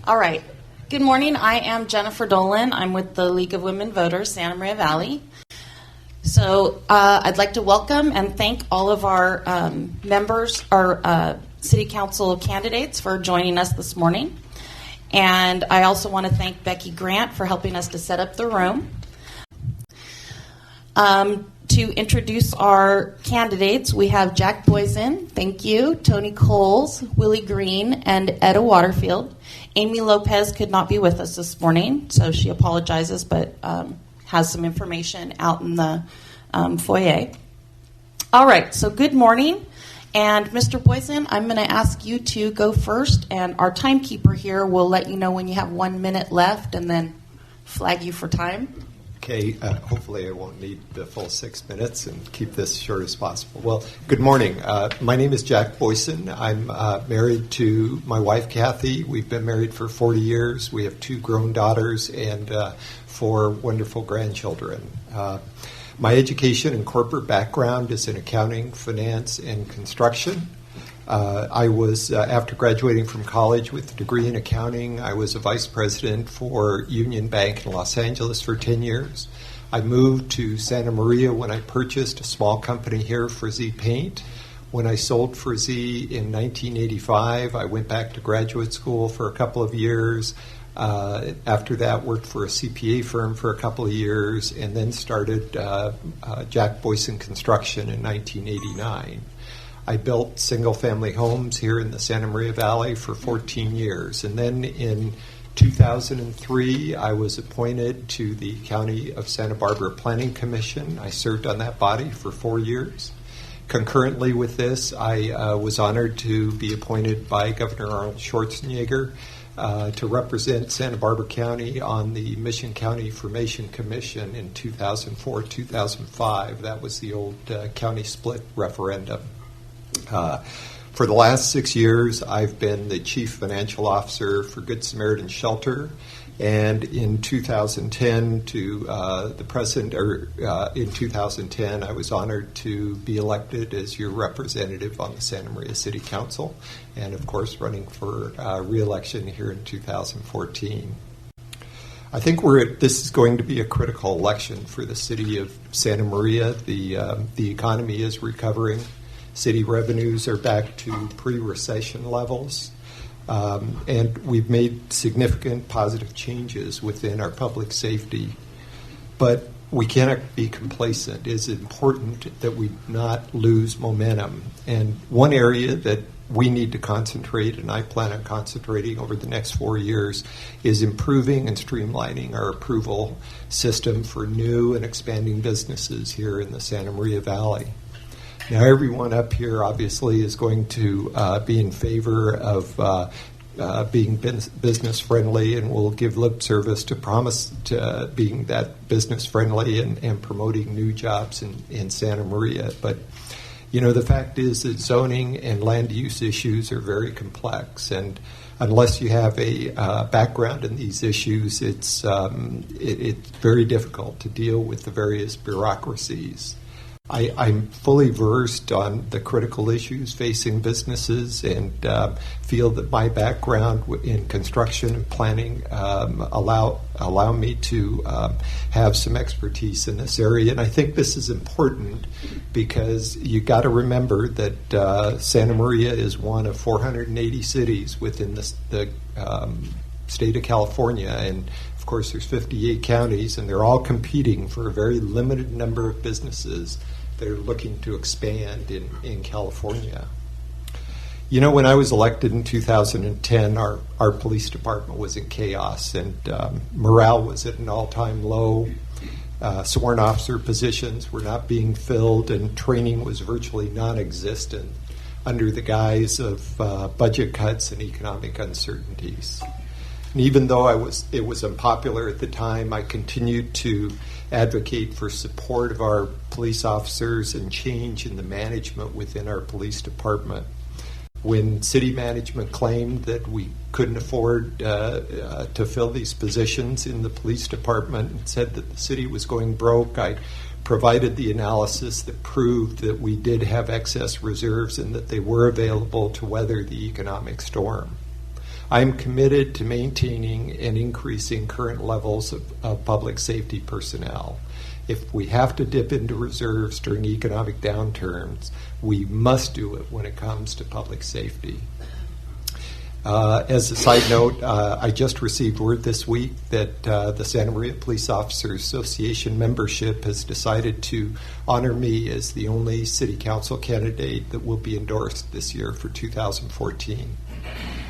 All right. Good morning. I am Jennifer Dolan. I'm with the League of Women Voters, Santa Maria Valley. So I'd like to welcome and thank all of our members, our city council candidates for joining us this morning. And I also want to thank Becky Grant for helping us to set up the room. To introduce our candidates, we have Jack Boysen, thank you, Tony Coles, Willie Green, and Etta Waterfield. Amy Lopez could not be with us this morning, so she apologizes, but has some information out in the foyer. All right, so good morning. And Mr. Boysen, I'm going to ask you to go first, and our timekeeper here will let you know when you have 1 minute left and then flag you for time. Okay, hopefully I won't need the full 6 minutes and keep this short as possible. Well, good morning. My name is Jack Boysen. I'm married to my wife, Kathy. We've been married for 40 years. We have 2 grown daughters and 4 wonderful grandchildren. My education and corporate background is in accounting, finance, and construction. I was, after graduating from college with a degree in accounting, I was a vice president for Union Bank in Los Angeles for 10 years. I moved to Santa Maria when I purchased a small company here, Frizzy Paint. When I sold Frizzy in 1985, I went back to graduate school for a couple of years. After that, worked for a CPA firm for a couple of years, and then started Jack Boysen Construction in 1989. I built single-family homes here in the Santa Maria Valley for 14 years. And then in 2003, I was appointed to the County of Santa Barbara Planning Commission. I served on that body for 4 years. Concurrently with this, I was honored to be appointed by Governor Arnold Schwarzenegger to represent Santa Barbara County on the Mission County Formation Commission in 2004-2005. That was the old county split referendum. For the last 6 years, I've been the Chief Financial Officer for Good Samaritan Shelter, and in 2010 in 2010, I was honored to be elected as your representative on the Santa Maria City Council, and of course, running for re-election here in 2014. I think this is going to be a critical election for the city of Santa Maria. The economy is recovering. City revenues are back to pre-recession levels, and we've made significant positive changes within our public safety. But we cannot be complacent. It is important that we not lose momentum. And one area that we need to concentrate, and I plan on concentrating over the next 4 years, is improving and streamlining our approval system for new and expanding businesses here in the Santa Maria Valley. Now, everyone up here obviously is going to be in favor of being business friendly, and will give lip service to promise to being that business friendly and promoting new jobs in Santa Maria. But, you know, the fact is that zoning and land use issues are very complex, and unless you have a background in these issues, it's very difficult to deal with the various bureaucracies. I'm fully versed on the critical issues facing businesses, and feel that my background in construction and planning allow me to have some expertise in this area. And I think this is important because you got to remember that Santa Maria is one of 480 cities within the state of California, and of course there's 58 counties, and they're all competing for a very limited number of businesses that are looking to expand in California. You know, when I was elected in 2010, our police department was in chaos, and morale was at an all-time low. Sworn officer positions were not being filled, and training was virtually non-existent under the guise of budget cuts and economic uncertainties. And even though it was unpopular at the time, I continued to advocate for support of our police officers and change in the management within our police department. When city management claimed that we couldn't afford to fill these positions in the police department and said that the city was going broke, I provided the analysis that proved that we did have excess reserves and that they were available to weather the economic storm. I am committed to maintaining and increasing current levels of public safety personnel. If we have to dip into reserves during economic downturns, we must do it when it comes to public safety. As a side note, I just received word this week that the Santa Maria Police Officers Association membership has decided to honor me as the only city council candidate that will be endorsed this year for 2014.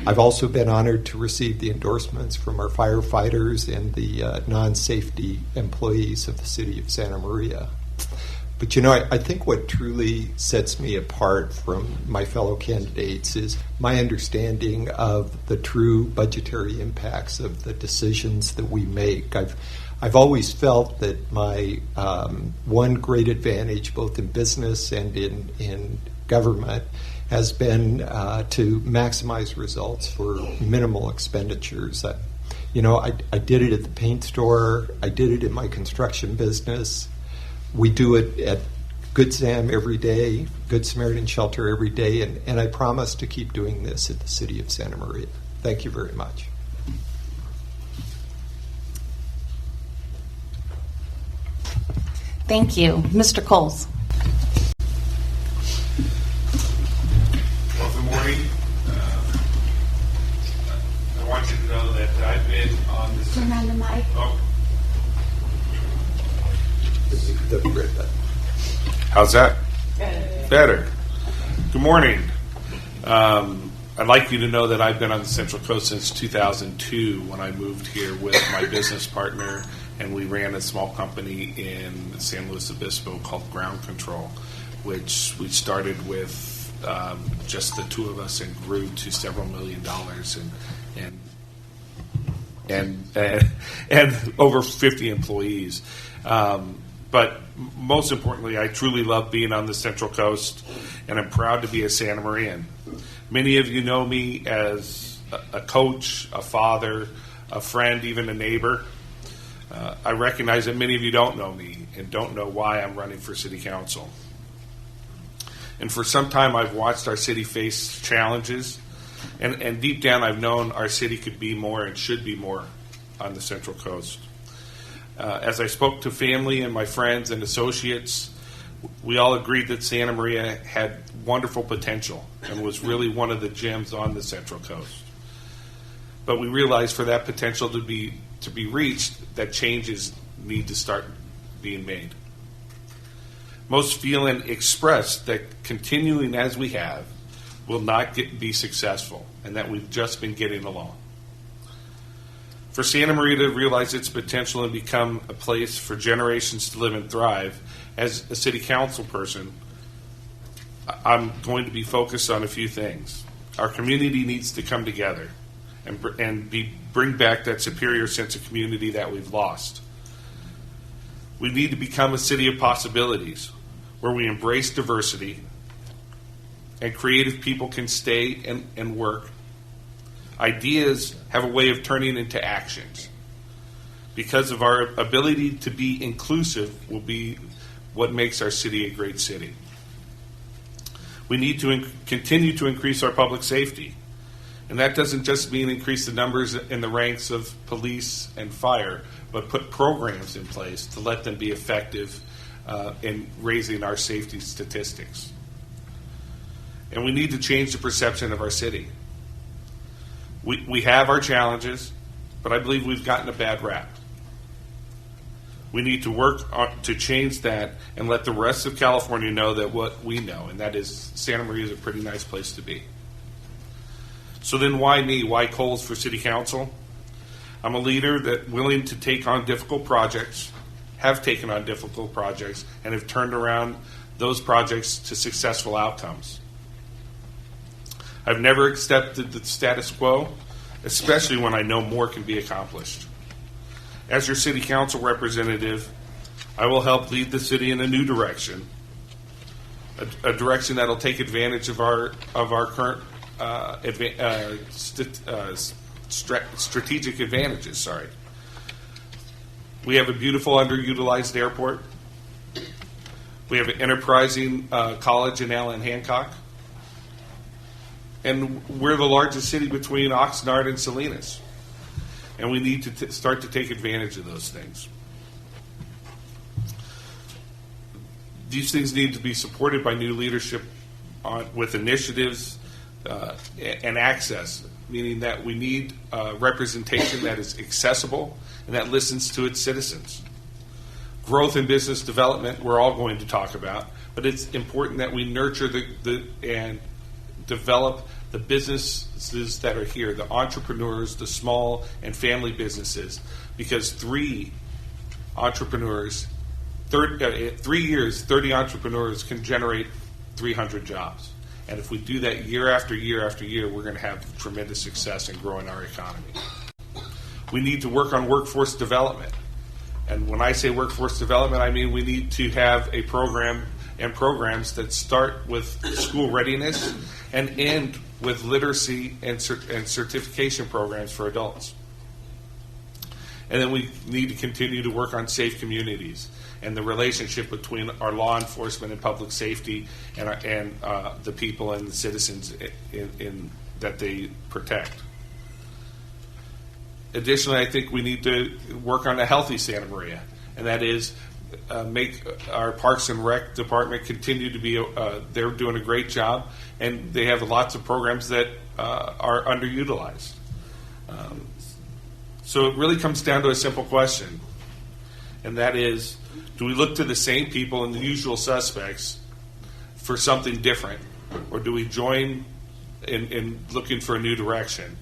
I've also been honored to receive the endorsements from our firefighters and the non-safety employees of the city of Santa Maria. But you know, I think what truly sets me apart from my fellow candidates is my understanding of the true budgetary impacts of the decisions that we make. I've always felt that my one great advantage, both in business and in government, has been to maximize results for minimal expenditures. I did it at the paint store. I did it in my construction business. We do it at Good Sam every day, Good Samaritan Shelter every day, and I promise to keep doing this at the City of Santa Maria. Thank you very much. Thank you. Mr. Coles. Well, good morning. I want you to know that I've been on this... Turn on the mic. Oh. How's that? Better. Good morning. I'd like you to know that I've been on the Central Coast since 2002 when I moved here with my business partner, and we ran a small company in San Luis Obispo called Ground Control, which we started with just the two of us and grew to several $1 million and over 50 employees. But most importantly, I truly love being on the Central Coast, and I'm proud to be a Santa Marian. Many of you know me as a coach, a father, a friend, even a neighbor. I recognize that many of you don't know me and don't know why I'm running for city council. And for some time, I've watched our city face challenges, and deep down, I've known our city could be more and should be more on the Central Coast. As I spoke to family and my friends and associates, we all agreed that Santa Maria had wonderful potential and was really one of the gems on the Central Coast. But we realized for that potential to be reached, that changes need to start being made. Most feel and express that continuing as we have will not be successful, and that we've just been getting along. For Santa Maria to realize its potential and become a place for generations to live and thrive, as a city council person, I'm going to be focused on a few things. Our community needs to come together and bring back that superior sense of community that we've lost. We need to become a city of possibilities where we embrace diversity and creative people can stay and work. Ideas have a way of turning into actions. Because of our ability to be inclusive will be what makes our city a great city. We need to continue to increase our public safety. And that doesn't just mean increase the numbers in the ranks of police and fire, but put programs in place to let them be effective in raising our safety statistics. And we need to change the perception of our city. We have our challenges, but I believe we've gotten a bad rap. We need to work to change that and let the rest of California know that what we know, and that is Santa Maria is a pretty nice place to be. So then why me? Why Coles for City Council? I'm a leader that's willing to take on difficult projects, have taken on difficult projects, and have turned around those projects to successful outcomes. I've never accepted the status quo, especially when I know more can be accomplished. As your city council representative, I will help lead the city in a new direction, a direction that will take advantage of our current strategic advantages. Sorry. We have a beautiful underutilized airport. We have an enterprising college in Allen Hancock. And we're the largest city between Oxnard and Salinas. And we need to start to take advantage of those things. These things need to be supported by new leadership with initiatives and access, meaning that we need representation that is accessible and that listens to its citizens. Growth and business development, we're all going to talk about, but it's important that we nurture and develop the businesses that are here, the entrepreneurs, the small and family businesses, because 3 entrepreneurs, 3 years, 30 entrepreneurs can generate 300 jobs. And if we do that year after year after year, we're going to have tremendous success in growing our economy. We need to work on workforce development. And when I say workforce development, I mean we need to have a program and programs that start with school readiness and end with literacy and certification programs for adults. And then we need to continue to work on safe communities and the relationship between our law enforcement and public safety and the people and the citizens in that they protect. Additionally, I think we need to work on a healthy Santa Maria, and that is make our Parks and Rec department continue to be, they're doing a great job, and they have lots of programs that are underutilized. So it really comes down to a simple question, and that is, do we look to the same people and the usual suspects for something different, or do we join in looking for a new direction?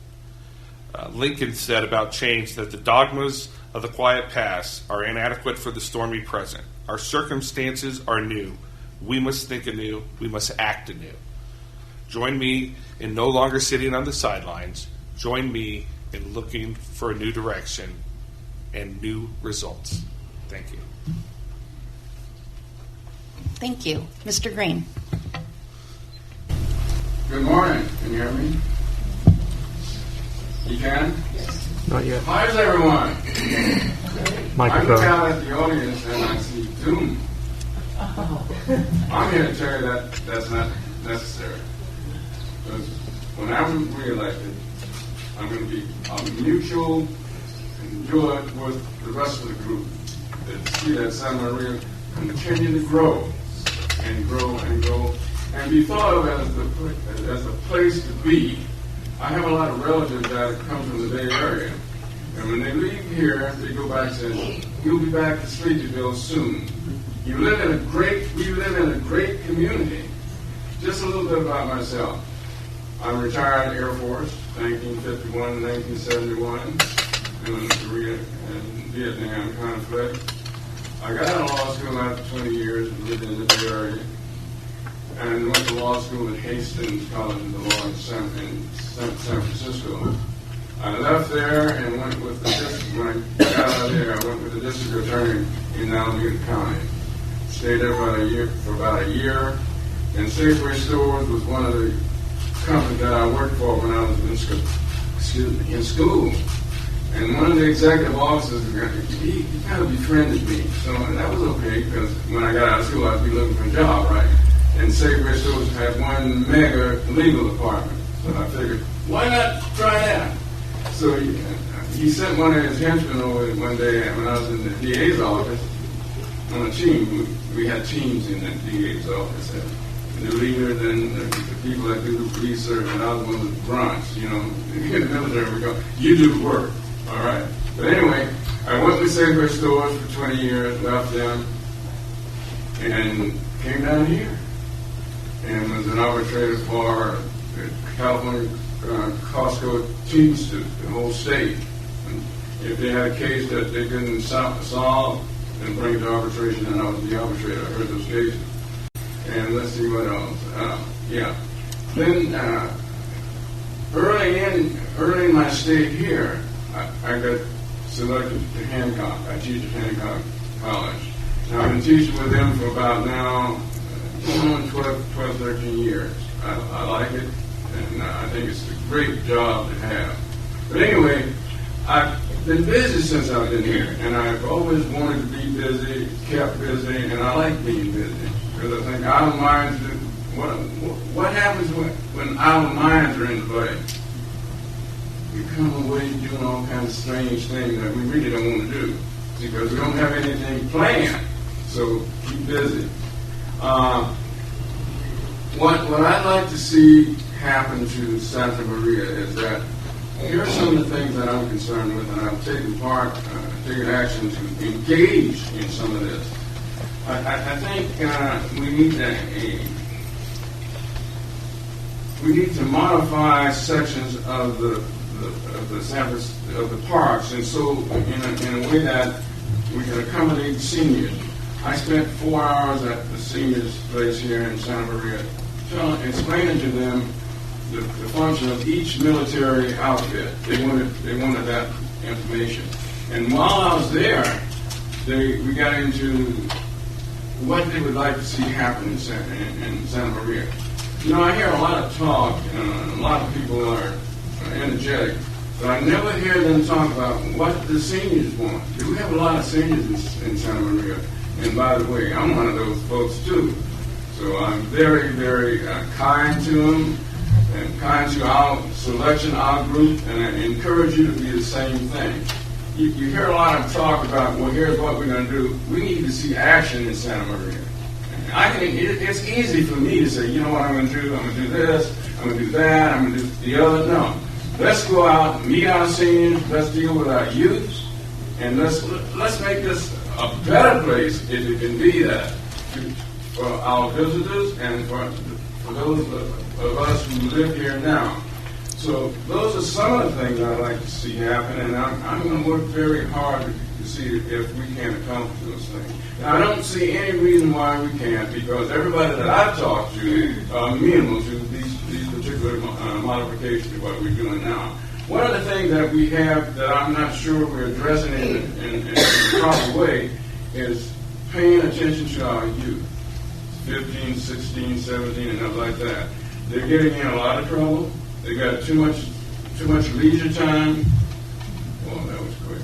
Lincoln said about change that the dogmas of the quiet past are inadequate for the stormy present. Our circumstances are new. We must think anew. We must act anew. Join me in no longer sitting on the sidelines. Join me in looking for a new direction and new results. Thank you. Thank you. Mr. Green. Good morning. Can you hear me? You can? Not yet. How's everyone? Microphone. I can tell at the audience and I see doom. I'm here to tell you that that's not necessary. Because when I'm reelected, I'm going to be a mutual enjoy with the rest of the group. To see that Santa Maria continue to grow and grow and grow and be thought of as a place to be. I have a lot of relatives that come from the Bay Area, and when they leave here, they go back and say, "You'll be back to Streeterville soon." We live in a great community. Just a little bit about myself. I'm retired Air Force, 1951 to 1971, during the Korea and Vietnam conflict. I got out of law school after 20 years and lived in the Bay Area, and went to law school at Hastings College of the Law in San Francisco. I left there and went with the district. When I got out of there, I went with the district attorney in Alameda County. Stayed there for about a year. And Safeway Stores was one of the companies that I worked for when I was in school. And one of the executive officers, he kind of befriended me. So that was okay, because when I got out of school, I'd be looking for a job, right? And Safeway Stores had one mega legal department. So I figured, why not try that? So he sent one of his henchmen over one day when I was in the DA's office on a team. We had teams in the DA's office. And the leader, then the people that do the research, and I was one of the grunts, you know. In the military, we go, you do the work, all right? But anyway, I went with Safeway Stores for 20 years, left them, and came down here. And was an arbitrator for the California Costco Teamsters, the whole state. And if they had a case that they couldn't solve, then bring it to arbitration, and I was the arbitrator. I heard those cases. And let's see what else. Then early in my stay here, I got selected to Hancock. I teach at Hancock College. Now I've been teaching with them for about now 12, 13 years. I like it, and I think it's a great job to have. But anyway, I've been busy since I've been here, and I've always wanted to be busy, kept busy, and I like being busy, because I think I don't mind what happens happens when our minds are in the play? We come away doing all kinds of strange things that we really don't want to do because we don't have anything planned. So keep busy. What I'd like to see happen to Santa Maria is that here are some of the things that I'm concerned with, and I'm taking action to engage in some of this. I think we need to modify sections of the parks, and so in a way that we can accommodate seniors. I spent 4 hours at the seniors' place here in Santa Maria, explaining to them the function of each military outfit. They wanted that information, and while I was there, we got into what they would like to see happen in Santa Maria. You know, I hear a lot of talk, and a lot of people are energetic, but I never hear them talk about what the seniors want. We have a lot of seniors in Santa Maria, and by the way, I'm one of those folks too. So I'm very, very kind to them, and kind to our selection, our group, and I encourage you to be the same thing. You hear a lot of talk about, well, here's what we're going to do. We need to see action in Santa Maria. It's easy for me to say, you know what I'm going to do? I'm going to do this, I'm going to do that, I'm going to do the other. No. Let's go out, meet our seniors, let's deal with our youth, and let's make this a better place if it can be that for our visitors and for those of us who live here now. So those are some of the things I'd like to see happen, and I'm going to work very hard to see if we can accomplish those things. Now, I don't see any reason why we can't, because everybody that I've talked to are amenable to these particular modifications of what we're doing now. One of the things that we have that I'm not sure we're addressing in the proper way is paying attention to our youth, 15, 16, 17, and stuff like that. They're getting in a lot of trouble. They got too much leisure time. Well, that was quick.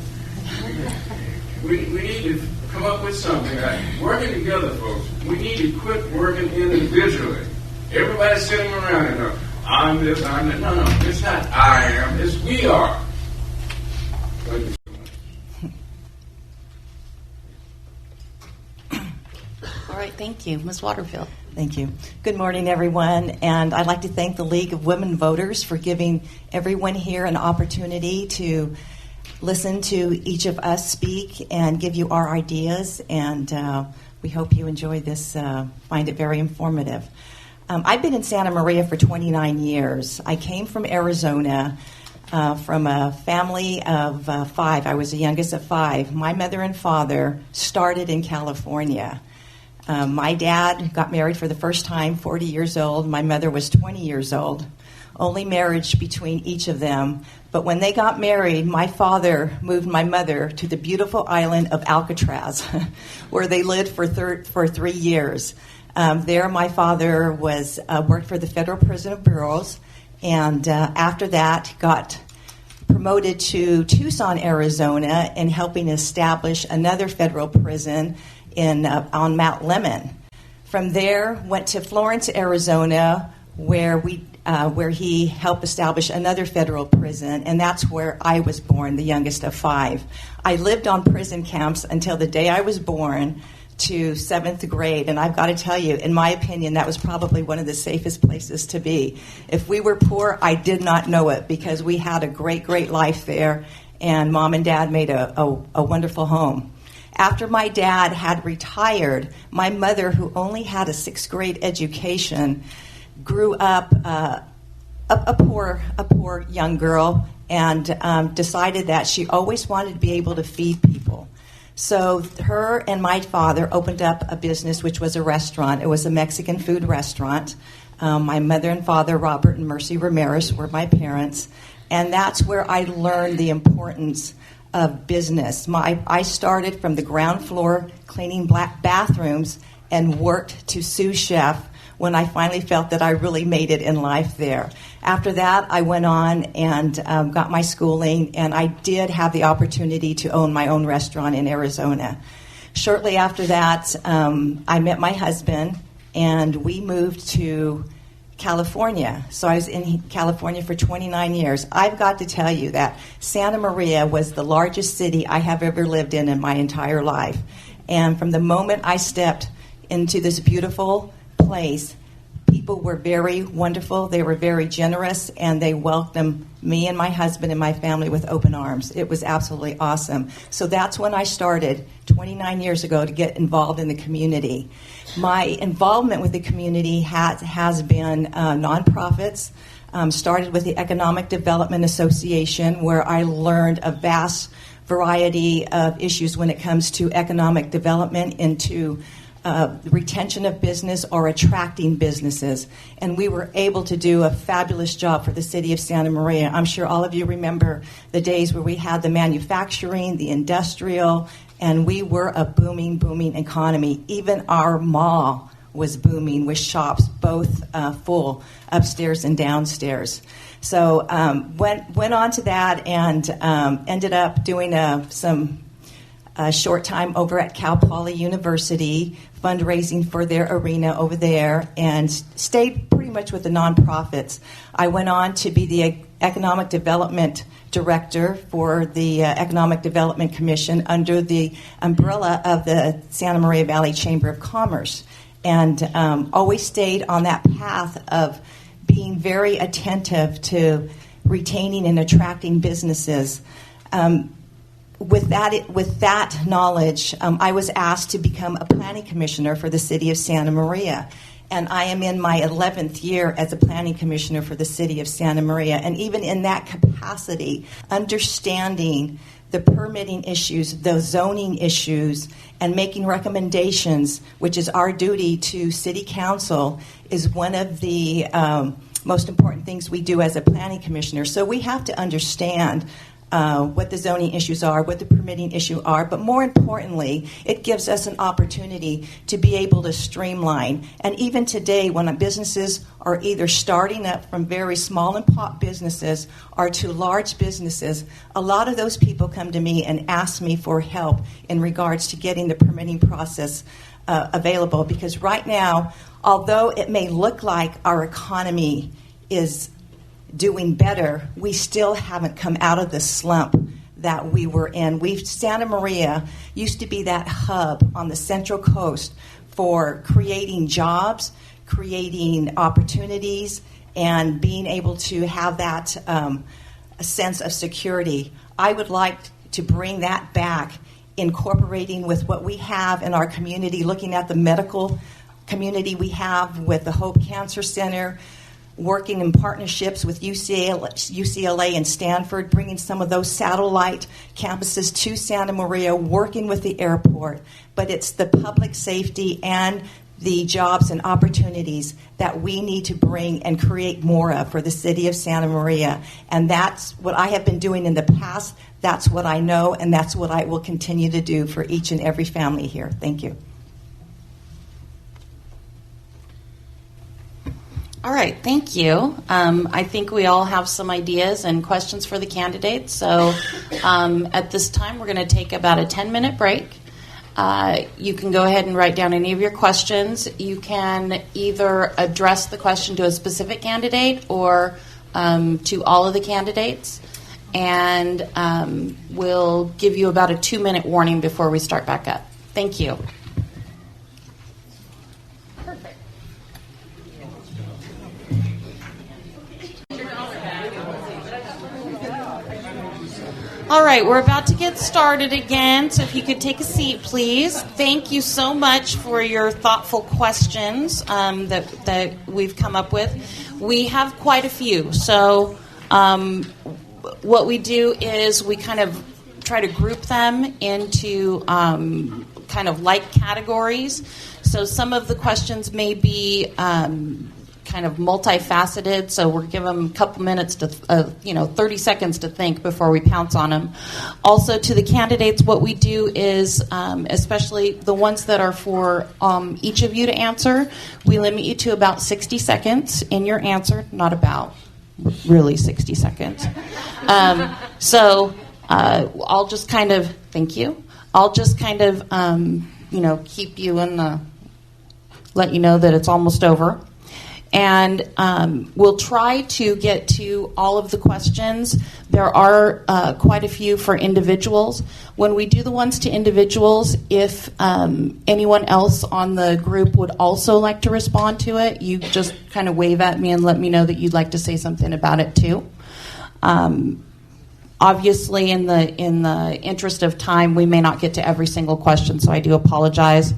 We need to come up with something. Working together, folks. We need to quit working individually. Everybody's sitting around and going, I'm this, I'm that. No, it's not I am, it's we are. Thank you so much. All right, thank you. Ms. Waterfield. Thank you. Good morning, everyone. And I'd like to thank the League of Women Voters for giving everyone here an opportunity to listen to each of us speak and give you our ideas. And we hope you enjoy this, find it very informative. I've been in Santa Maria for 29 years. I came from Arizona from a family of 5. I was the youngest of 5. My mother and father started in California. My dad got married for the first time, 40 years old. My mother was 20 years old. Only marriage between each of them. But when they got married, my father moved my mother to the beautiful island of Alcatraz, where they lived for 3 years. There, my father was worked for the Federal Prison Bureaus, and after that, got promoted to Tucson, Arizona, and helping establish another federal prison on Mount Lemmon. From there, went to Florence, Arizona, where he helped establish another federal prison, and that's where I was born, the youngest of 5. I lived on prison camps until the day I was born, to 7th grade, and I've got to tell you, in my opinion, that was probably one of the safest places to be. If we were poor, I did not know it, because we had a great, great life there, and Mom and Dad made a wonderful home. After my dad had retired, my mother, who only had a 6th grade education, grew up a poor young girl, and decided that she always wanted to be able to feed people. So her and my father opened up a business, which was a restaurant. It was a Mexican food restaurant. My mother and father, Robert and Mercy Ramirez, were my parents. And that's where I learned the importance of business. I started from the ground floor cleaning black bathrooms and worked to sous chef when I finally felt that I really made it in life there. After that, I went on and got my schooling, and I did have the opportunity to own my own restaurant in Arizona. Shortly after that, I met my husband, and we moved to California. So I was in California for 29 years. I've got to tell you that Santa Maria was the largest city I have ever lived in my entire life. And from the moment I stepped into this beautiful place, people were very wonderful, they were very generous, and they welcomed me and my husband and my family with open arms. It was absolutely awesome. So that's when I started 29 years ago to get involved in the community. My involvement with the community has been nonprofits. Started with the Economic Development Association, where I learned a vast variety of issues when it comes to economic development, into retention of business or attracting businesses. And we were able to do a fabulous job for the city of Santa Maria. I'm sure all of you remember the days where we had the manufacturing, the industrial, and we were a booming, booming economy. Even our mall was booming with shops, both full, upstairs and downstairs. So went on to that and ended up doing some short time over at Cal Poly University, fundraising for their arena over there, and stayed pretty much with the nonprofits. I went on to be the Economic Development Director for the Economic Development Commission under the umbrella of the Santa Maria Valley Chamber of Commerce, and always stayed on that path of being very attentive to retaining and attracting businesses. With that knowledge, I was asked to become a planning commissioner for the city of Santa Maria. And I am in my 11th year as a planning commissioner for the city of Santa Maria. And even in that capacity, understanding the permitting issues, the zoning issues, and making recommendations, which is our duty to city council, is one of the most important things we do as a planning commissioner. So we have to understand what the zoning issues are, what the permitting issues are, but more importantly, it gives us an opportunity to be able to streamline. And even today, when businesses are either starting up from very small and pop businesses or to large businesses, a lot of those people come to me and ask me for help in regards to getting the permitting process available. Because right now, although it may look like our economy is doing better, we still haven't come out of the slump that we were in. Santa Maria used to be that hub on the Central Coast for creating jobs, creating opportunities, and being able to have that sense of security. I would like to bring that back, incorporating with what we have in our community, looking at the medical community we have with the Hope Cancer Center, working in partnerships with UCLA and Stanford, bringing some of those satellite campuses to Santa Maria, working with the airport. But it's the public safety and the jobs and opportunities that we need to bring and create more of for the city of Santa Maria. And that's what I have been doing in the past. That's what I know, and that's what I will continue to do for each and every family here. Thank you. All right, thank you. I think we all have some ideas and questions for the candidates. So at this time, we're going to take about a 10-minute break. You can go ahead and write down any of your questions. You can either address the question to a specific candidate or to all of the candidates. And we'll give you about a 2-minute warning before we start back up. Thank you. All right, we're about to get started again, so if you could take a seat, please. Thank you so much for your thoughtful questions that we've come up with. We have quite a few, so what we do is we kind of try to group them into kind of like categories. So some of the questions may be kind of multifaceted, so we're giving them a couple minutes to, 30 seconds to think before we pounce on them. Also, to the candidates, what we do is, especially the ones that are for each of you to answer, we limit you to about 60 seconds in your answer, not about, really 60 seconds. So I'll just kind of, thank you, I'll just kind of, keep you in the, let you know that it's almost over. And we'll try to get to all of the questions. There are quite a few for individuals. When we do the ones to individuals, if anyone else on the group would also like to respond to it, you just kind of wave at me and let me know that you'd like to say something about it too. Obviously, in the interest of time, we may not get to every single question, so I do apologize.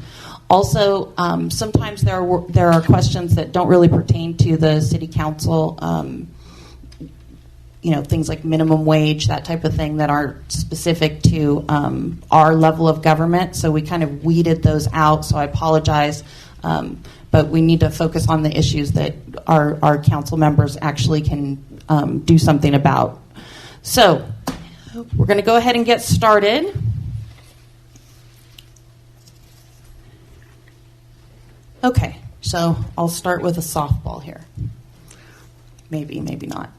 Also, sometimes there are questions that don't really pertain to the city council, things like minimum wage, that type of thing, that aren't specific to our level of government. So we kind of weeded those out, so I apologize. But we need to focus on the issues that our council members actually can do something about. So we're going to go ahead and get started. Okay, so I'll start with a softball here. Maybe not.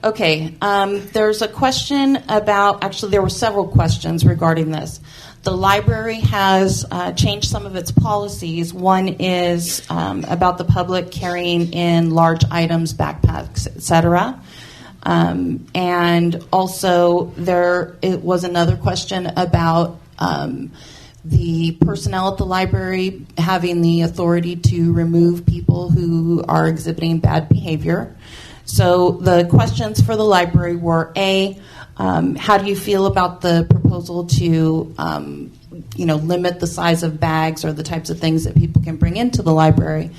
Okay, there's a question about, actually there were several questions regarding this. The library has changed some of its policies. One is about the public carrying in large items, backpacks, etc. And also it was another question about the personnel at the library having the authority to remove people who are exhibiting bad behavior. So the questions for the library were, A, how do you feel about the proposal to limit the size of bags or the types of things that people can bring into the library?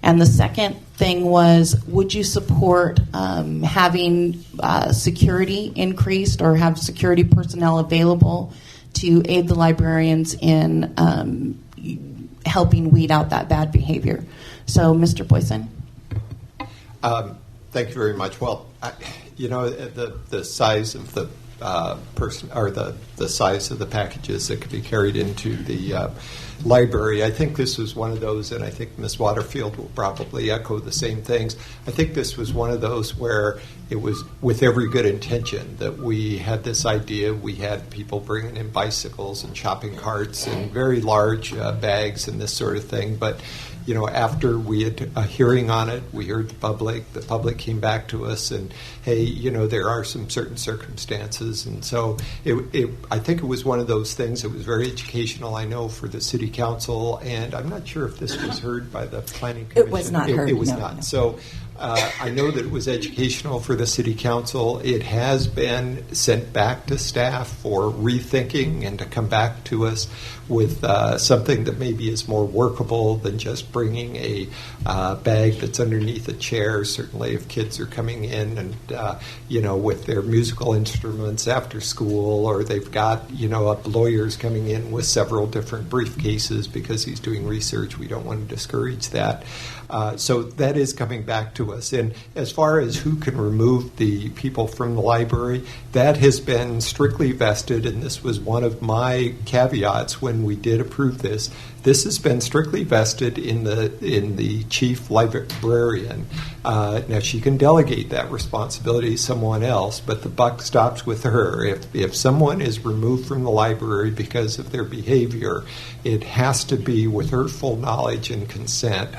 And the second thing was, would you support having security increased or have security personnel available to aid the librarians in helping weed out that bad behavior? So, Mr. Boysen. Thank you very much. Well, the size of the person, or the size of the packages that could be carried into the library, I think this was one of those, and I think Ms. Waterfield will probably echo the same things. I think this was one of those where it was with every good intention that we had this idea. We had people bringing in bicycles and shopping carts and very large bags and this sort of thing, but after we had a hearing on it, we heard the public came back to us and, hey, there are some certain circumstances. And so I think it was one of those things that was very educational, I know, for the city council. And I'm not sure if this was heard by the planning commission. It was not heard. It was not. No. So I know that it was educational for the city council. It has been sent back to staff for rethinking and to come back to us with something that maybe is more workable than just bringing a bag that's underneath a chair. Certainly if kids are coming in and, with their musical instruments after school, or they've got, lawyers coming in with several different briefcases because he's doing research, we don't want to discourage that. So that is coming back to us. And as far as who can remove the people from the library, that has been strictly vested, and this was one of my caveats when we did approve this. This has been strictly vested in the chief librarian. Now, she can delegate that responsibility to someone else, but the buck stops with her. If someone is removed from the library because of their behavior, it has to be with her full knowledge and consent.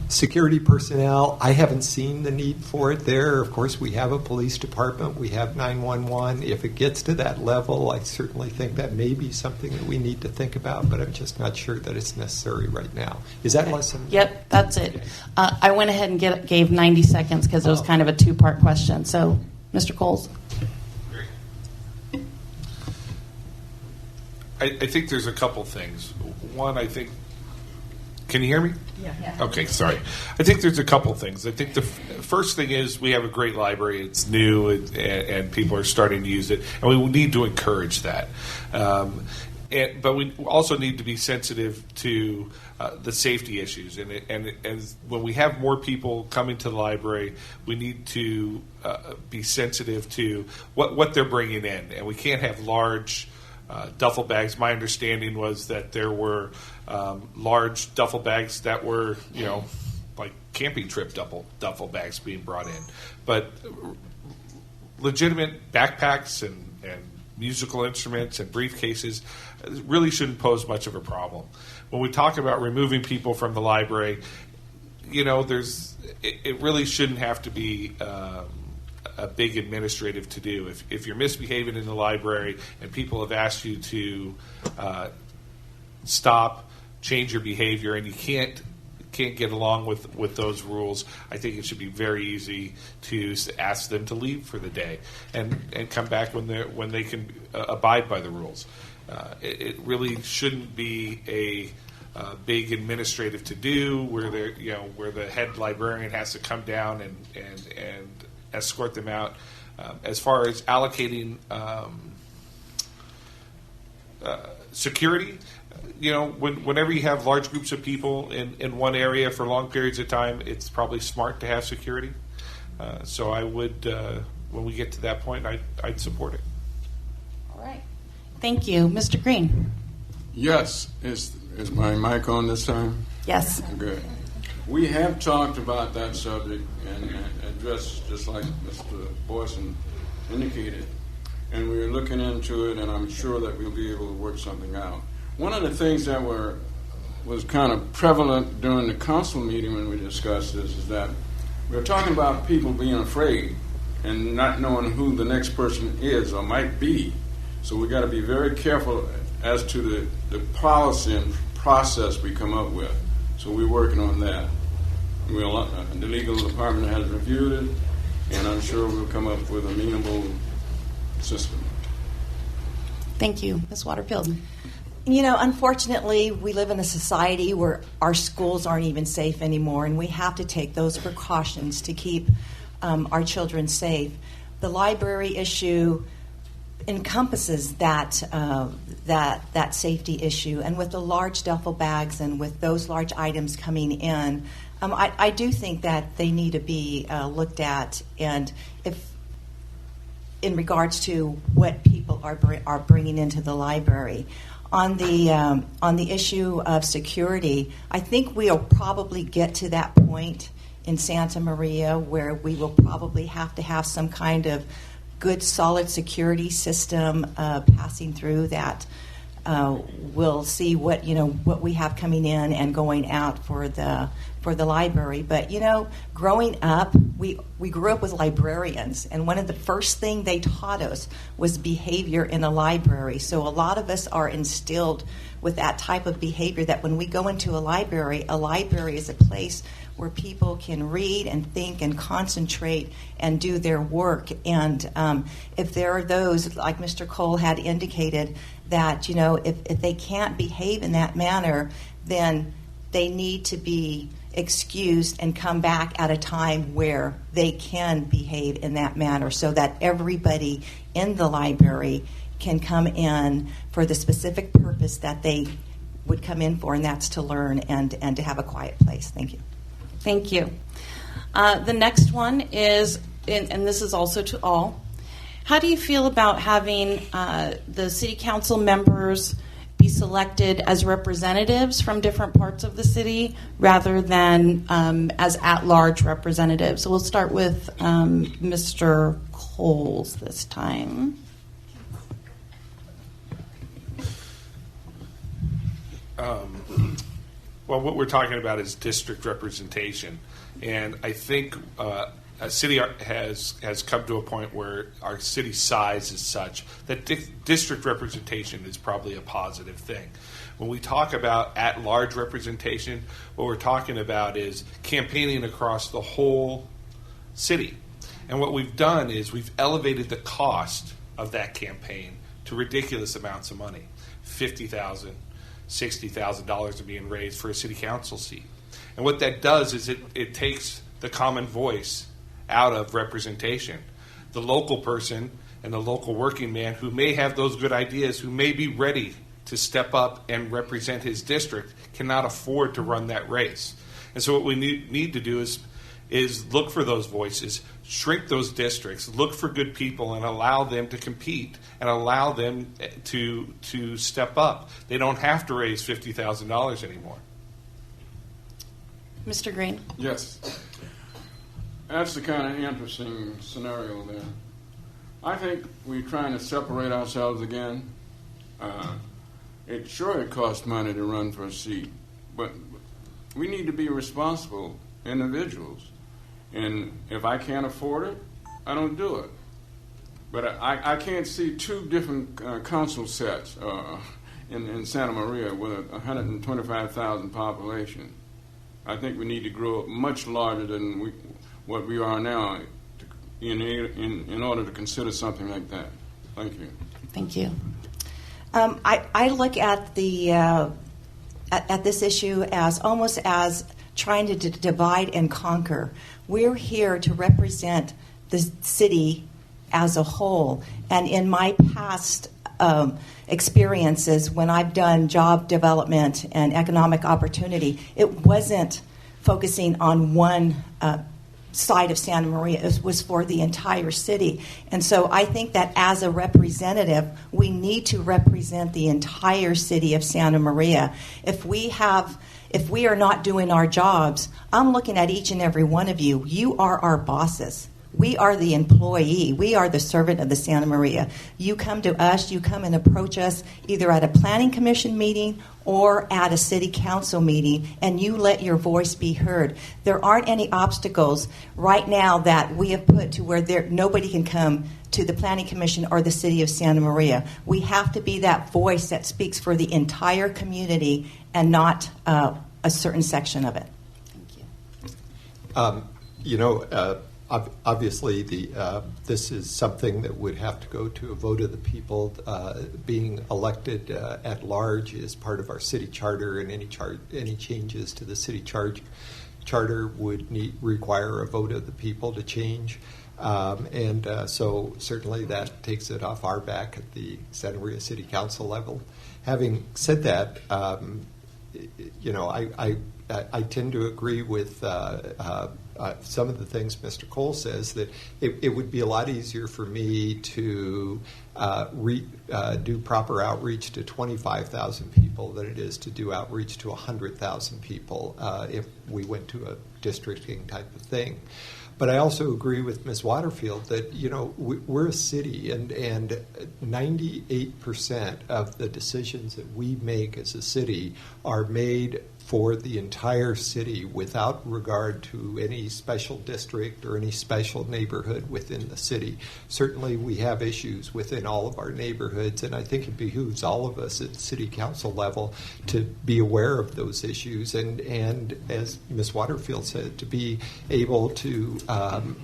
Security personnel, I haven't seen the need for it there. Of course, we have a police department. We have 911. If it gets to that level, I certainly think that may be something that we need to think about, but I'm just not sure that it's necessary right now. Is that less than? Yep, that's it. I went ahead and gave 90 seconds because it was kind of a two-part question. So, Mr. Coles. I think there's a couple things. One, I think, can you hear me? Yeah. Okay, sorry. I think there's a couple things. I think the first thing is we have a great library. It's new, and people are starting to use it, and we need to encourage that. But we also need to be sensitive to the safety issues. And when we have more people coming to the library, we need to be sensitive to what they're bringing in. And we can't have large duffel bags. My understanding was that there were large duffel bags that were, like camping trip duffel bags being brought in. But legitimate backpacks and musical instruments and briefcases really shouldn't pose much of a problem. When we talk about removing people from the library, it really shouldn't have to be a big administrative to do. If you're misbehaving in the library and people have asked you to stop, change your behavior, and you can't get along with those rules, I think it should be very easy to ask them to leave for the day and come back when they can abide by the rules. It really shouldn't be a big administrative to do where the head librarian has to come down and escort them out. As far as allocating security, whenever you have large groups of people in one area for long periods of time, it's probably smart to have security. So I would, when we get to that point, I'd support it. All right. Thank you. Mr. Green. Yes. Is my mic on this time? Yes. Good. We have talked about that subject and addressed, just like Mr. Boysen indicated, and we're looking into it, and I'm sure that we'll be able to work something out. One of the things that was kind of prevalent during the council meeting when we discussed this is that we were talking about people being afraid and not knowing who the next person is or might be. So we got to be very careful as to the policy and process we come up with. So we're working on that. The legal department has reviewed it, and I'm sure we'll come up with a amenable system. Thank you. Ms. Waterfield. Unfortunately, we live in a society where our schools aren't even safe anymore, and we have to take those precautions to keep our children safe. The library issue encompasses that safety issue, and with the large duffel bags and with those large items coming in, I do think that they need to be looked at, and if in regards to what people are bringing into the library. On the issue of security, I think we'll probably get to that point in Santa Maria where we will probably have to have some kind of good, solid security system passing through that. We'll see what we have coming in and going out for the library. But growing up, we grew up with librarians, and one of the first thing they taught us was behavior in a library. So a lot of us are instilled with that type of behavior, that when we go into a library is a place where people can read and think and concentrate and do their work. And if there are those, like Mr. Cole had indicated, that if they can't behave in that manner, then they need to be excused and come back at a time where they can behave in that manner, so that everybody in the library can come in for the specific purpose that they would come in for, and that's to learn and to have a quiet place. Thank you. Thank you. The next one is, and this is also to all, how do you feel about having the city council members be selected as representatives from different parts of the city rather than as at-large representatives? So we'll start with Mr. Coles this time. Well, what we're talking about is district representation, and I think a city has come to a point where our city size is such that district representation is probably a positive thing. When we talk about at-large representation, what we're talking about is campaigning across the whole city. And what we've done is we've elevated the cost of that campaign to ridiculous amounts of money. $50,000, $60,000 are being raised for a city council seat. And what that does is it takes the common voice out of representation. The local person and the local working man who may have those good ideas, who may be ready to step up and represent his district, cannot afford to run that race. And so what we need to do is look for those voices, shrink those districts, look for good people and allow them to compete and allow them to step up. They don't have to raise $50,000 anymore. Mr. Green. Yes. That's the kind of interesting scenario there. I think we're trying to separate ourselves again. It costs money to run for a seat, but we need to be responsible individuals. And if I can't afford it, I don't do it. But I can't see two different council sets in Santa Maria with a 125,000 population. I think we need to grow much larger than what we are now in order to consider something like that. Thank you. Thank you. I look at at this issue as almost as trying to divide and conquer. We're here to represent the city as a whole. And in my past experiences, when I've done job development and economic opportunity, it wasn't focusing on one side of Santa Maria. It was for the entire city. And so I think that as a representative, we need to represent the entire city of Santa Maria. If we are not doing our jobs, I'm looking at each and every one of you. You are our bosses. We are the employee. We are the servant of the Santa Maria. You come to us, you come and approach us either at a planning commission meeting or at a city council meeting, and you let your voice be heard. There aren't any obstacles right now that we have put to where nobody can come to the planning commission or the city of Santa Maria. We have to be that voice that speaks for the entire community and not a certain section of it. Thank you. Obviously, this is something that would have to go to a vote of the people. Being elected at large is part of our city charter, and any changes to the city charter would require a vote of the people to change. So certainly that takes it off our back at the Santa Maria City Council level. Having said that, I tend to agree with some of the things Mr. Cole says, that it would be a lot easier for me to do proper outreach to 25,000 people than it is to do outreach to 100,000 people if we went to a districting type of thing. But I also agree with Ms. Waterfield that, we're a city, and 98% of the decisions that we make as a city are made for the entire city without regard to any special district or any special neighborhood within the city. Certainly we have issues within all of our neighborhoods, and I think it behooves all of us at the city council level to be aware of those issues and as Ms. Waterfield said, to be able to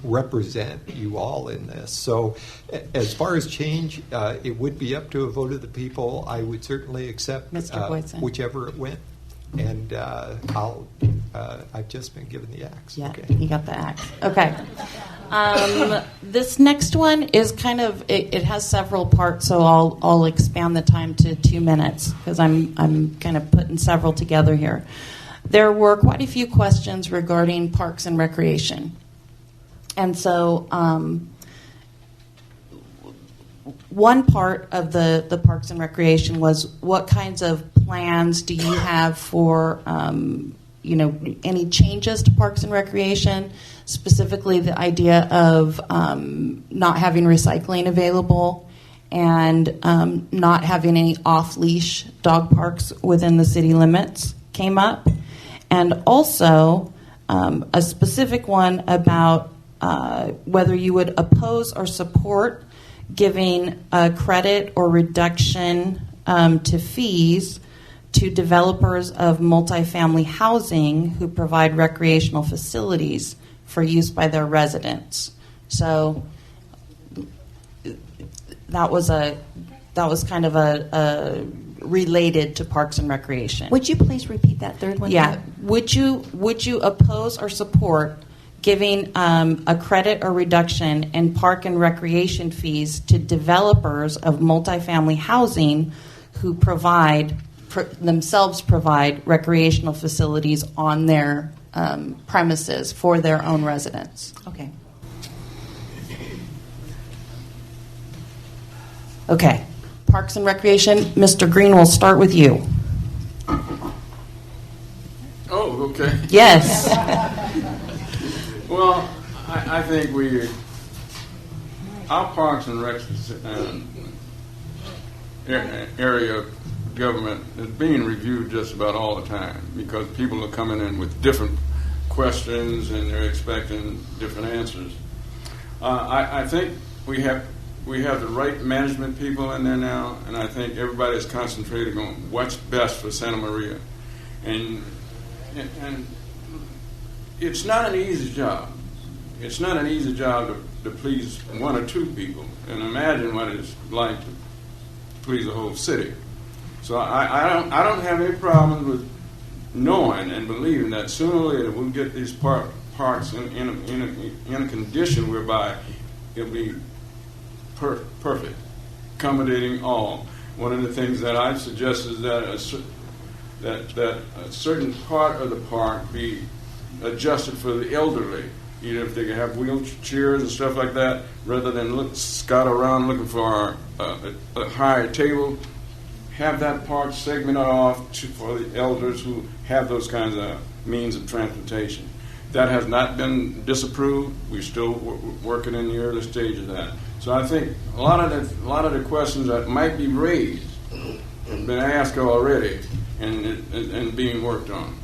represent you all in this. So as far as change, it would be up to a vote of the people. I would certainly accept whichever it went. And I've just been given the axe. Yeah, okay. You got the axe. Okay. This next one is kind of, it has several parts, so I'll expand the time to 2 minutes because I'm kind of putting several together here. There were quite a few questions regarding parks and recreation. And so one part of the Parks and Recreation was what kinds of plans do you have for, any changes to Parks and Recreation, specifically the idea of not having recycling available and not having any off-leash dog parks within the city limits came up. And also a specific one about whether you would oppose or support giving a credit or reduction to fees to developers of multifamily housing who provide recreational facilities for use by their residents. So that was kind of a related to Parks and Recreation. Would you please repeat that third one? Yeah. Would you oppose or support giving a credit or reduction in park and recreation fees to developers of multifamily housing who themselves provide recreational facilities on their premises for their own residents? Okay. Okay. Parks and Recreation, Mr. Green, we'll start with you. Oh, okay. Yes. Well, I think our Parks and Rec area of government is being reviewed just about all the time because people are coming in with different questions and they're expecting different answers. I think we have the right management people in there now, and I think everybody is concentrating on what's best for Santa Maria. And it's not an easy job. It's not an easy job to please one or two people, and imagine what it's like to please the whole city. So I don't have any problem with knowing and believing that sooner or later we'll get these parks in a condition whereby it'll be perfect, accommodating all. One of the things that I've suggested is that a certain part of the park be adjusted for the elderly, either if they can have wheelchairs and stuff like that, rather than scout around looking for a higher table. Have that park segmented off for the elders who have those kinds of means of transportation. That has not been disapproved. We're still working in the early stage of that. So I think a lot of the questions that might be raised have been asked already and being worked on.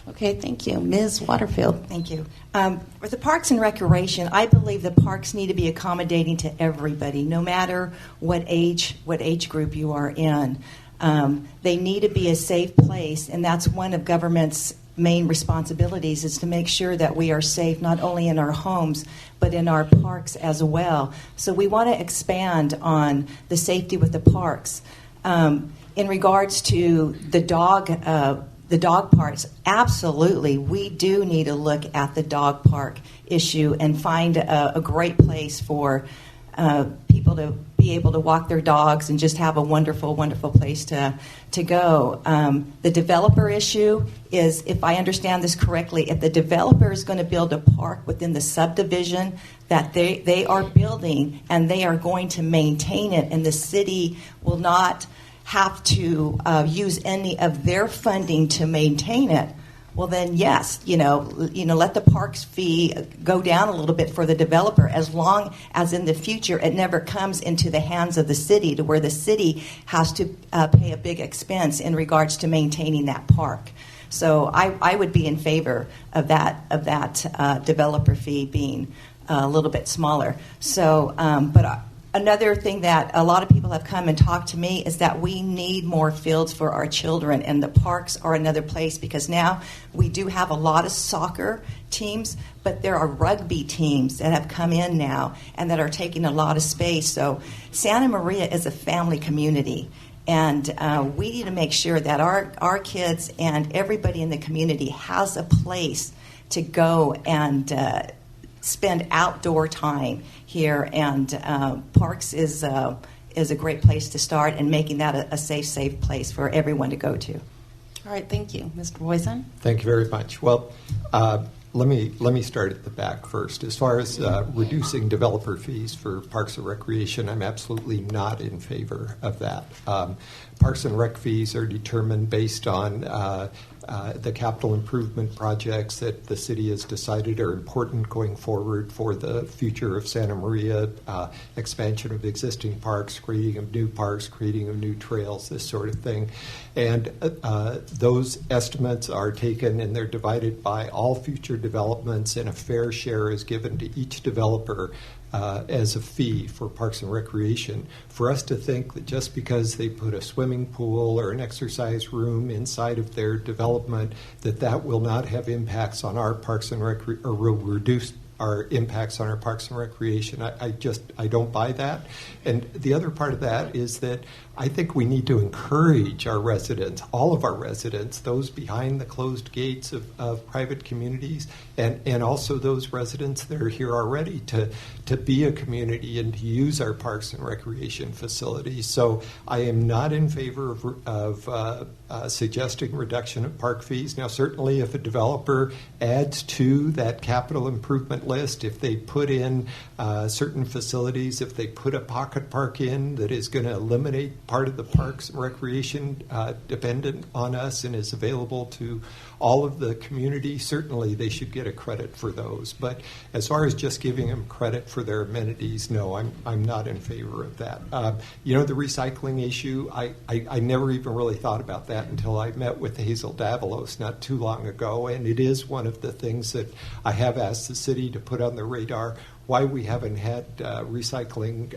Okay, thank you. Ms. Waterfield. Thank you. For the Parks and Recreation, I believe the parks need to be accommodating to everybody, no matter what age group you are in. They need to be a safe place, and that's one of government's main responsibilities, is to make sure that we are safe not only in our homes but in our parks as well. So we want to expand on the safety with the parks. In regards to the dog parks, absolutely, we do need to look at the dog park issue and find a great place for people to be able to walk their dogs and just have a wonderful, wonderful place to go. The developer issue is, if I understand this correctly, if the developer is going to build a park within the subdivision that they are building and they are going to maintain it, and the city will not have to use any of their funding to maintain it, well then yes, let the parks fee go down a little bit for the developer, as long as in the future it never comes into the hands of the city to where the city has to pay a big expense in regards to maintaining that park. So I would be in favor of that developer fee being a little bit smaller. So, another thing that a lot of people have come and talked to me is that we need more fields for our children, and the parks are another place, because now we do have a lot of soccer teams, but there are rugby teams that have come in now and that are taking a lot of space. So Santa Maria is a family community, and we need to make sure that our kids and everybody in the community has a place to go and spend outdoor time here, and parks is a great place to start, and making that a safe place for everyone to go to. All right, thank you. Mr. Boysen? Thank you very much. Well, let me start at the back first. As far as reducing developer fees for Parks and Recreation, I'm absolutely not in favor of that. Parks and Rec fees are determined based on the capital improvement projects that the city has decided are important going forward for the future of Santa Maria, expansion of existing parks, creating of new parks, creating of new trails, this sort of thing. And those estimates are taken and they're divided by all future developments, and a fair share is given to each developer as a fee for Parks and Recreation. For us to think that just because they put a swimming pool or an exercise room inside of their development, that will not have impacts on our Parks and Recreation, or will reduce our impacts on our Parks and Recreation. I don't buy that. And the other part of that is that I think we need to encourage our residents, all of our residents, those behind the closed gates of private communities, and also those residents that are here already to be a community and to use our Parks and Recreation facilities. So I am not in favor of suggesting reduction of park fees. Now, certainly if a developer adds to that capital improvement list, if they put in certain facilities, if they put a pocket park in that is going to eliminate part of the Parks and Recreation dependent on us and is available to all of the community, certainly they should get a credit for those. But as far as just giving them credit for their amenities, no, I'm not in favor of that. The recycling issue, I never even really thought about that until I met with Hazel Davalos not too long ago, and it is one of the things that I have asked the city to put on the radar. Why we haven't had recycling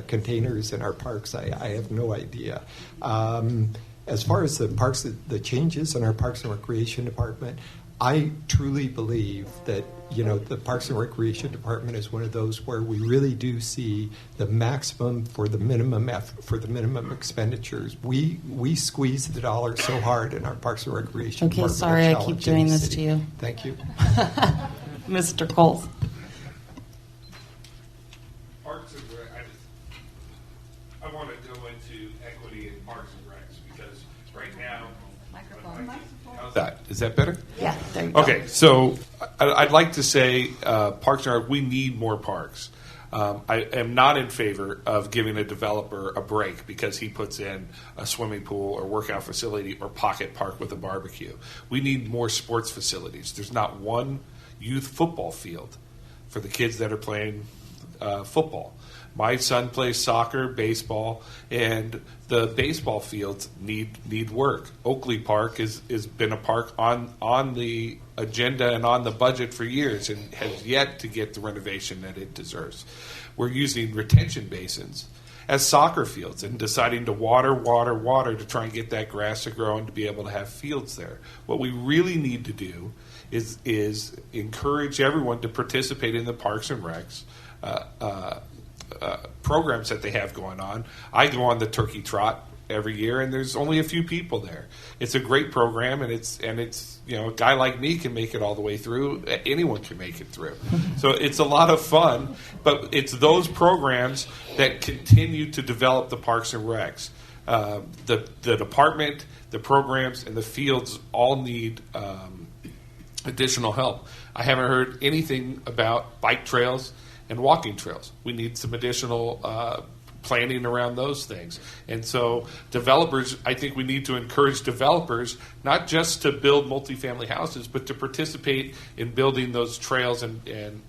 containers in our parks, I have no idea. As far as the changes in our Parks and Recreation Department, I truly believe that the Parks and Recreation Department is one of those where we really do see the maximum for the minimum expenditures. We squeeze the dollar so hard in our Parks and Recreation Department. Okay, sorry, I keep doing this to you. Thank you, Mr. Coles. Parks and Rec, I want to go into equity in Parks and Recs because right now. How's that? Is that better? Yeah, there you go. Okay, so I'd like to say Parks and Rec, we need more parks. I am not in favor of giving a developer a break because he puts in a swimming pool or workout facility or pocket park with a barbecue. We need more sports facilities. There's not one youth football field for the kids that are playing football. My son plays soccer, baseball, and the baseball fields need work. Oakley Park has been a park on the agenda and on the budget for years and has yet to get the renovation that it deserves. We're using retention basins as soccer fields and deciding to water to try and get that grass to grow and to be able to have fields there. What we really need to do is encourage everyone to participate in the Parks and Recs programs that they have going on. I go on the Turkey Trot every year, and there's only a few people there. It's a great program, and it's a guy like me can make it all the way through. Anyone can make it through. So it's a lot of fun, but it's those programs that continue to develop the Parks and Recs. The department, the programs, and the fields all need additional help. I haven't heard anything about bike trails and walking trails. We need some additional planning around those things. And so developers, I think we need to encourage developers not just to build multifamily houses, but to participate in building those trails and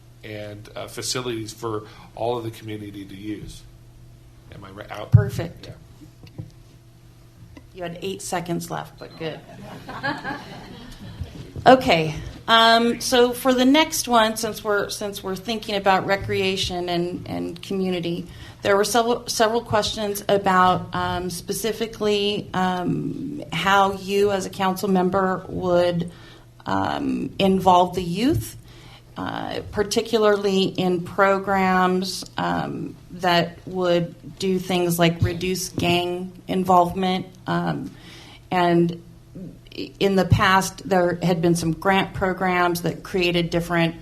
facilities for all of the community to use. Am I right? Out? Perfect. Yeah. You had 8 seconds left, but good. Okay, so for the next one, since we're thinking about recreation and community, there were several questions about specifically how you as a council member would involve the youth, particularly in programs that would do things like reduce gang involvement and in the past, there had been some grant programs that created different,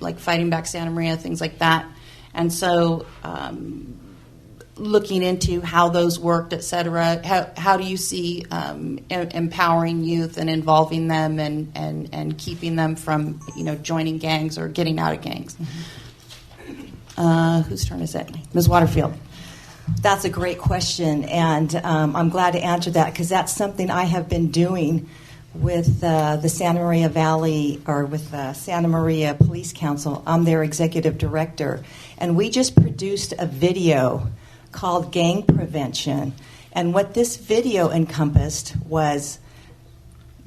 like Fighting Back Santa Maria, things like that. And so looking into how those worked, et cetera, how do you see empowering youth and involving them and keeping them from, joining gangs or getting out of gangs? Whose turn is it? Ms. Waterfield. That's a great question, and I'm glad to answer that because that's something I have been doing with the Santa Maria Valley or with the Santa Maria Police Council. I'm their executive director, and we just produced a video called Gang Prevention. And what this video encompassed was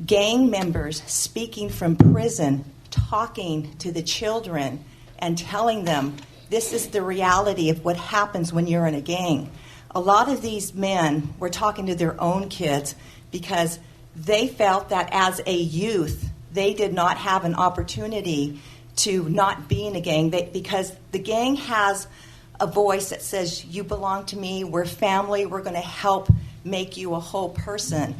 gang members speaking from prison, talking to the children and telling them, this is the reality of what happens when you're in a gang. A lot of these men were talking to their own kids because they felt that as a youth, they did not have an opportunity to not be in a gang because the gang has a voice that says, you belong to me, we're family, we're going to help make you a whole person.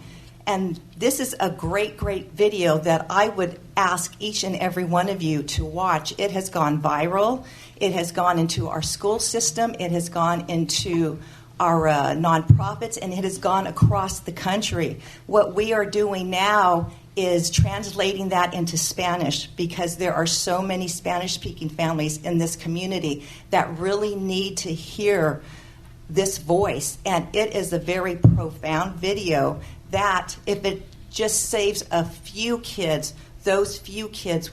And this is a great, great video that I would ask each and every one of you to watch. It has gone viral. It has gone into our school system. It has gone into our nonprofits, and it has gone across the country. What we are doing now is translating that into Spanish because there are so many Spanish-speaking families in this community that really need to hear this voice. And it is a very profound video that if it just saves a few kids, those few kids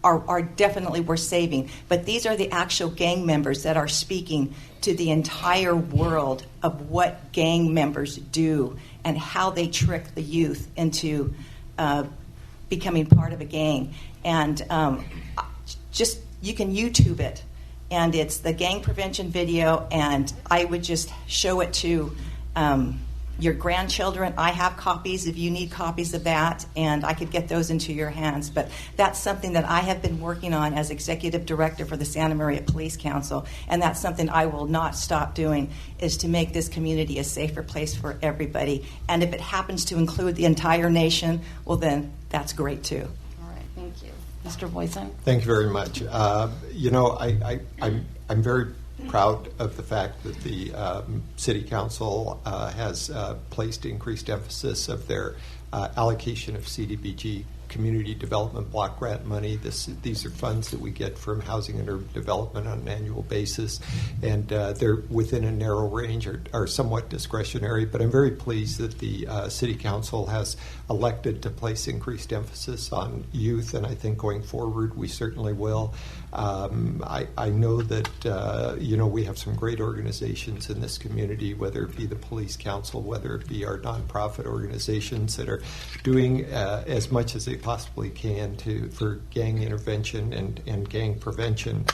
are definitely worth saving. But these are the actual gang members that are speaking to the entire world of what gang members do and how they trick the youth into becoming part of a gang. And just, you can YouTube it, and it's the gang prevention video, and I would just show it to your grandchildren. I have copies if you need copies of that, and I could get those into your hands. But that's something that I have been working on as executive director for the Santa Maria Police Council, and that's something I will not stop doing, is to make this community a safer place for everybody. And if it happens to include the entire nation, well, then that's great too. All right, thank you. Mr. Boysen? Thank you very much. I'm very proud of the fact that the City Council has placed increased emphasis of their allocation of CDBG community development block grant money. These are funds that we get from housing and urban development on an annual basis, and they're within a narrow range, are somewhat discretionary, but I'm very pleased that the City Council has elected to place increased emphasis on youth, and I think going forward we certainly will. I know that we have some great organizations in this community, whether it be the Police Council, whether it be our nonprofit organizations that are doing as much as they possibly can for gang intervention and gang prevention.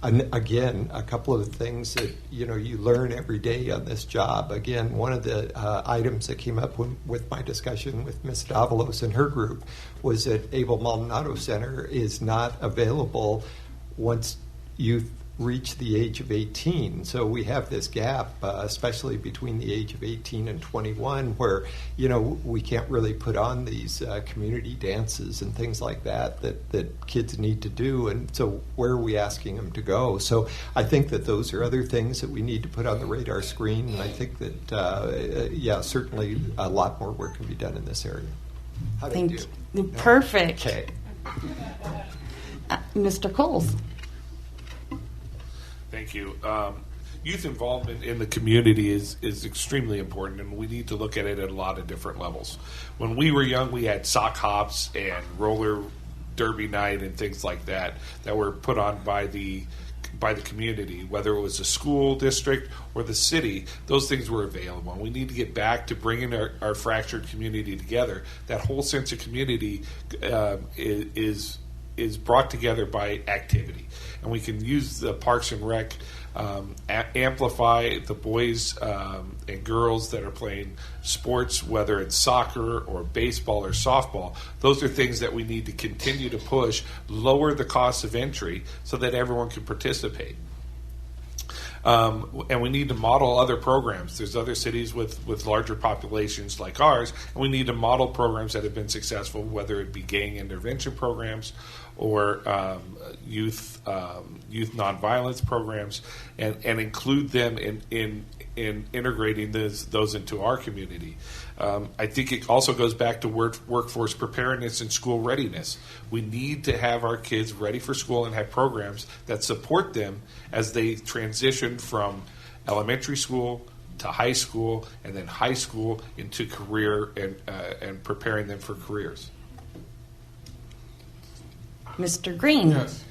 And again, a couple of the things that you learn every day on this job. Again, one of the items that came up with my discussion with Ms. Davalos and her group was that Abel Maldonado Center is not available once youth reach the age of 18. So we have this gap, especially between the age of 18 and 21, where we can't really put on these community dances and things like that kids need to do. And so where are we asking them to go? So I think that those are other things that we need to put on the radar screen. And I think that certainly a lot more work can be done in this area. How do you do? Perfect. Okay. Mr. Coles? Thank you. Youth involvement in the community is extremely important, and we need to look at it at a lot of different levels. When we were young, we had sock hops and roller derby night and things like that were put on by the community, whether it was the school district or the city. Those things were available, and we need to get back to bringing our fractured community together. That whole sense of community is brought together by activity, and we can use the Parks and Rec, amplify the boys and girls that are playing sports, whether it's soccer or baseball or softball. Those are things that we need to continue to push, lower the cost of entry so that everyone can participate. And we need to model other programs. There's other cities with larger populations like ours, and we need to model programs that have been successful, whether it be gang intervention programs or youth nonviolence programs, and include them in integrating those into our community. I think it also goes back to workforce preparedness and school readiness. We need to have our kids ready for school and have programs that support them as they transition from elementary school to high school, and then high school into career and preparing them for careers. Mr. Green? Yes.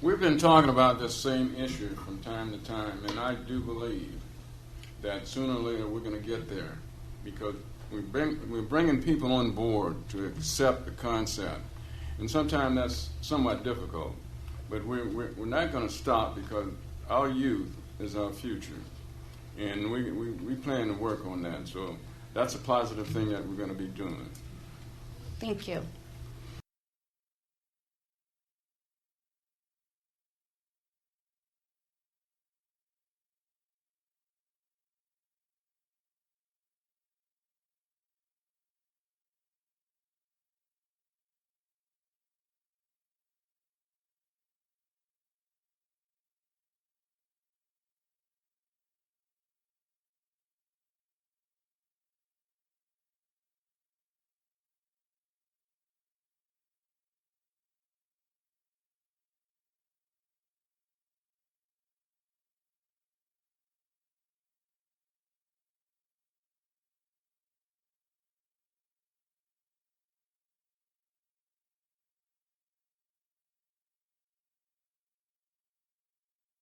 We've been talking about this same issue from time to time, and I do believe that sooner or later we're going to get there, because we're bringing people on board to accept the concept. And sometimes that's somewhat difficult, but we're not going to stop, because our youth is our future. And we plan to work on that. So that's a positive thing that we're going to be doing. Thank you.